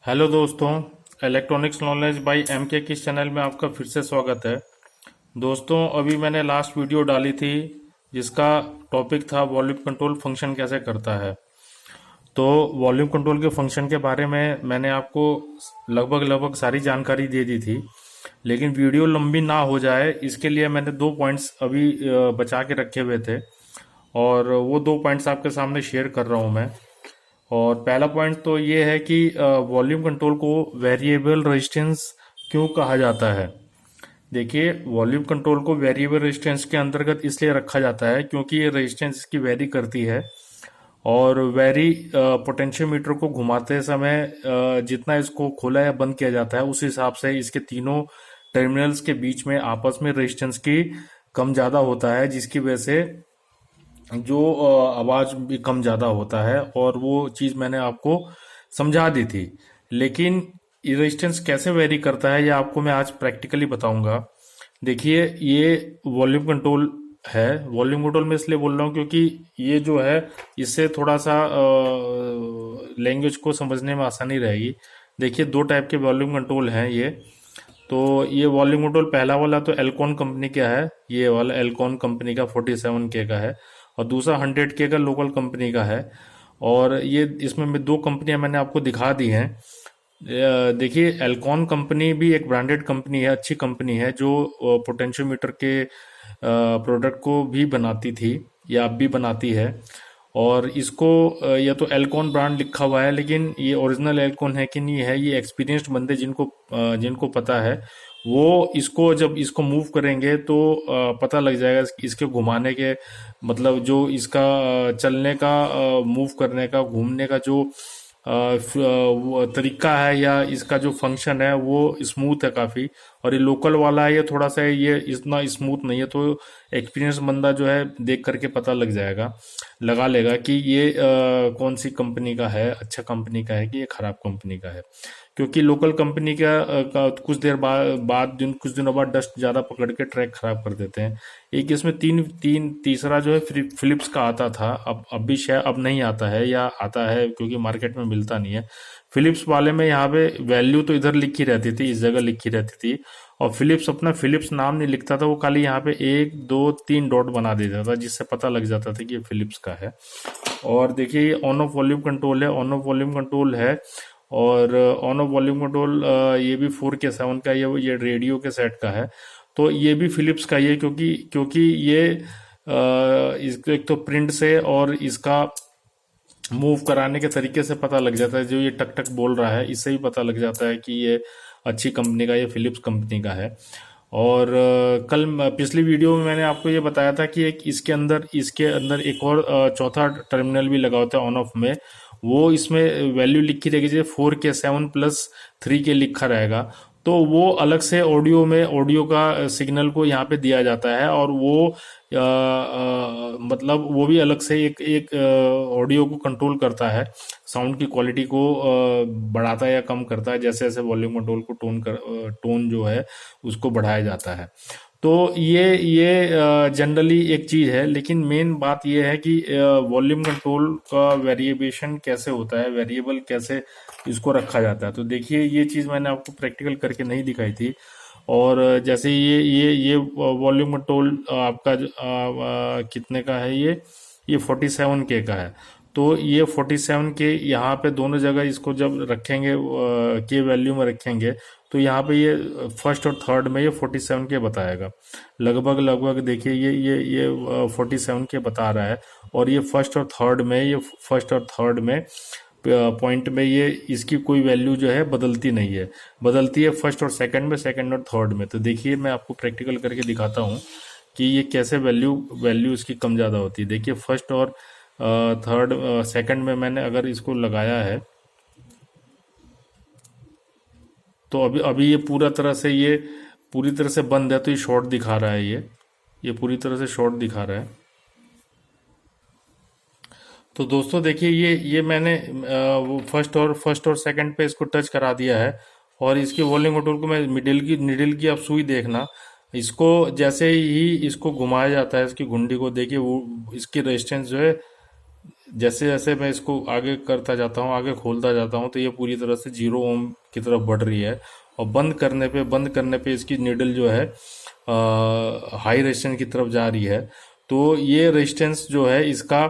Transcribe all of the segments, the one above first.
Hello दोस्तों, electronics knowledge by MK के इस चैनल में आपका फिर से स्वागत है। दोस्तों, अभी मैंने लास्ट वीडियो डाली थी जिसका टॉपिक था वॉल्यूम कंट्रोल फंक्शन कैसे करता है। तो वॉल्यूम कंट्रोल के फंक्शन के बारे में मैंने आपको लगभग लगभग सारी जानकारी दे दी थी, लेकिन वीडियो लंबी ना हो जाए इसके लिए मैंने दो पॉइंट्स अभी बचा के रखे हुए थे और वो दो पॉइंट्स आपके सामने शेयर कर रहा हूँ मैं। और पहला पॉइंट तो ये है कि वॉल्यूम कंट्रोल को वेरिएबल रेजिस्टेंस क्यों कहा जाता है। देखिए, वॉल्यूम कंट्रोल को वेरिएबल रेजिस्टेंस के अंतर्गत इसलिए रखा जाता है क्योंकि ये रेजिस्टेंस इसकी वेरी करती है और वेरी पोटेंशियोमीटर को घुमाते समय जितना इसको खोला या बंद किया जाता है उस हिसाब से इसके तीनों टर्मिनल्स के बीच में आपस में रेजिस्टेंस की कम ज़्यादा होता है, जिसकी वजह से जो आवाज़ भी कम ज़्यादा होता है। और वो चीज़ मैंने आपको समझा दी थी, लेकिन ये रेजिस्टेंस कैसे वेरी करता है ये आपको मैं आज प्रैक्टिकली बताऊंगा। देखिए, ये वॉल्यूम कंट्रोल है। वॉल्यूम कंट्रोल में इसलिए बोल रहा हूँ क्योंकि ये जो है इससे थोड़ा सा लैंग्वेज को समझने में आसानी रहेगी। देखिए, दो टाइप के वॉल्यूम कंट्रोल हैं ये। तो ये वॉल्यूम कंट्रोल पहला वाला तो एल्कॉन कंपनी का है, ये वाला एल्कॉन कंपनी का 47K का है, और दूसरा 100K का लोकल कंपनी का है। और ये इसमें मैं दो कंपनियां मैंने आपको दिखा दी हैं। देखिए, एल्कॉन कंपनी भी एक ब्रांडेड कंपनी है, अच्छी कंपनी है, जो पोटेंशियोमीटर के प्रोडक्ट को भी बनाती थी या अब भी बनाती है। और इसको या तो एल्कॉन ब्रांड लिखा हुआ है, लेकिन ये ओरिजिनल एल्कॉन है कि नहीं है ये एक्सपीरियंस्ड बंदे जिनको पता है वो इसको जब इसको मूव करेंगे तो पता लग जाएगा इसके घुमाने के मतलब जो इसका चलने का, मूव करने का, घूमने का जो वो तरीका है या इसका जो फंक्शन है वो स्मूथ है काफ़ी। और ये लोकल वाला है, ये थोड़ा सा ये इतना स्मूथ नहीं है। तो एक्सपीरियंस बंदा जो है देख करके पता लगा लेगा कि ये कौन सी कंपनी का है, अच्छा कंपनी का है कि ये खराब कंपनी का है। क्योंकि लोकल कंपनी का कुछ देर कुछ दिनों बाद डस्ट ज़्यादा पकड़ के ट्रैक खराब कर देते हैं। एक इसमें तीसरा जो है फिलिप्स का आता था, अब भी शायद अब नहीं आता है, या आता है क्योंकि मार्केट में मिलता नहीं है। फिलिप्स वाले में यहाँ पे वैल्यू तो इधर लिखी रहती थी, इस जगह लिखी रहती थी, और फिलिप्स अपना फिलिप्स नाम नहीं लिखता था, वो खाली यहाँ पे 1 2 3 डॉट बना देता था, जिससे पता लग जाता था कि ये फिलिप्स का है। और देखिए, ये ऑन ऑफ वॉल्यूम कंट्रोल है, ऑन ऑफ वॉल्यूम कंट्रोल है। और ऑन ऑफ वॉल्यूम कंट्रोल ये भी 4K7 का, ये रेडियो के सेट का है। तो ये भी फिलिप्स का ही है, क्योंकि ये इसको एक तो प्रिंट से और इसका मूव कराने के तरीके से पता लग जाता है। जो ये टक टक बोल रहा है इससे ही पता लग जाता है कि ये अच्छी कंपनी का, ये फिलिप्स कंपनी का है। और पिछली वीडियो में मैंने आपको ये बताया था कि इसके अंदर एक और चौथा टर्मिनल भी लगा होता है ऑन ऑफ में। वो इसमें वैल्यू लिखी रहेगी, जैसे 4K7+3K लिखा रहेगा। तो वो अलग से ऑडियो का सिग्नल को यहाँ पे दिया जाता है, और वो मतलब वो भी अलग से एक ऑडियो को कंट्रोल करता है, साउंड की क्वालिटी को बढ़ाता है या कम करता है, जैसे जैसे वॉल्यूम कंट्रोल को टोन जो है उसको बढ़ाया जाता है। तो ये जनरली एक चीज है, लेकिन मेन बात ये है कि वॉल्यूम कंट्रोल का वेरिएशन कैसे होता है, वेरिएबल कैसे इसको रखा जाता है। तो देखिए, ये चीज मैंने आपको प्रैक्टिकल करके नहीं दिखाई थी। और जैसे ये वॉल्यूम कंट्रोल आपका कितने का है, ये 47K का है। तो ये 47K यहाँ पे दोनों जगह इसको जब रखेंगे, के वैल्यू में रखेंगे, तो यहाँ पे ये फर्स्ट और थर्ड में ये 47K बताएगा। लगभग लगभग देखिए, ये 47K बता रहा है, और ये फर्स्ट और थर्ड में पॉइंट में ये इसकी कोई वैल्यू जो है बदलती नहीं है, बदलती है फर्स्ट और सेकंड और थर्ड में। तो देखिए, मैं आपको प्रैक्टिकल करके दिखाता हूँ कि ये कैसे वैल्यू इसकी कम ज़्यादा होती है। देखिए, फर्स्ट और थर्ड सेकंड में मैंने अगर इसको लगाया है, तो अभी ये पूरी तरह से बंद है, तो ये शॉर्ट दिखा रहा है, ये पूरी तरह से शॉर्ट दिखा रहा है। तो दोस्तों देखिए, ये मैंने वो फर्स्ट और सेकंड पे इसको टच करा दिया है। और इसके वॉल्यूम कंट्रोल को मैं निडल की आप सुई देखना, इसको जैसे ही इसको घुमाया जाता है, इसकी घुंडी को देखिए, वो इसकी रेजिस्टेंस जो है जैसे जैसे मैं इसको आगे करता जाता हूँ, आगे खोलता जाता हूँ, तो ये पूरी तरह से 0 ओम की तरफ बढ़ रही है। और बंद करने पे इसकी निडल जो है हाई रेजिस्टेंस की तरफ जा रही है। तो ये रेजिस्टेंस जो है इसका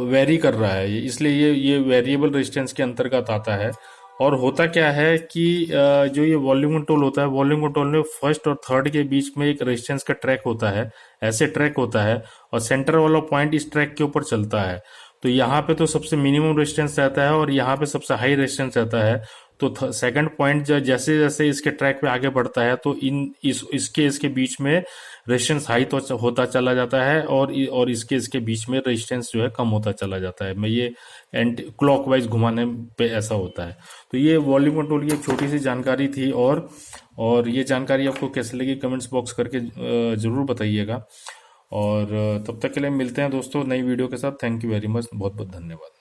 वेरी कर रहा है, इसलिए ये वेरिएबल रेजिस्टेंस के अंतर्गत आता है। और होता क्या है कि जो ये वॉल्यूम कंट्रोल होता है, वॉल्यूम कंट्रोल में फर्स्ट और थर्ड के बीच में एक रेजिस्टेंस का ट्रैक होता है, ऐसे ट्रैक होता है, और सेंटर वाला पॉइंट इस ट्रैक के ऊपर चलता है। तो यहाँ पे तो सबसे मिनिमम रेजिस्टेंस रहता है और यहाँ पे सबसे हाई रेजिस्टेंस रहता है। तो सेकंड पॉइंट जैसे जैसे इसके ट्रैक पे आगे बढ़ता है, तो इसके बीच में रेजिस्टेंस हाई तो होता चला जाता है, और इसके बीच में रेजिस्टेंस जो है कम होता चला जाता है। मैं ये एंटी क्लॉकवाइज घुमाने पे ऐसा होता है। तो ये वॉल्यूम कंट्रोल की एक छोटी सी जानकारी थी। और ये जानकारी आपको कैसे लगी कमेंट्स बॉक्स करके ज़रूर बताइएगा। और तब तक के लिए मिलते हैं दोस्तों नई वीडियो के साथ। थैंक यू वेरी मच, बहुत बहुत धन्यवाद।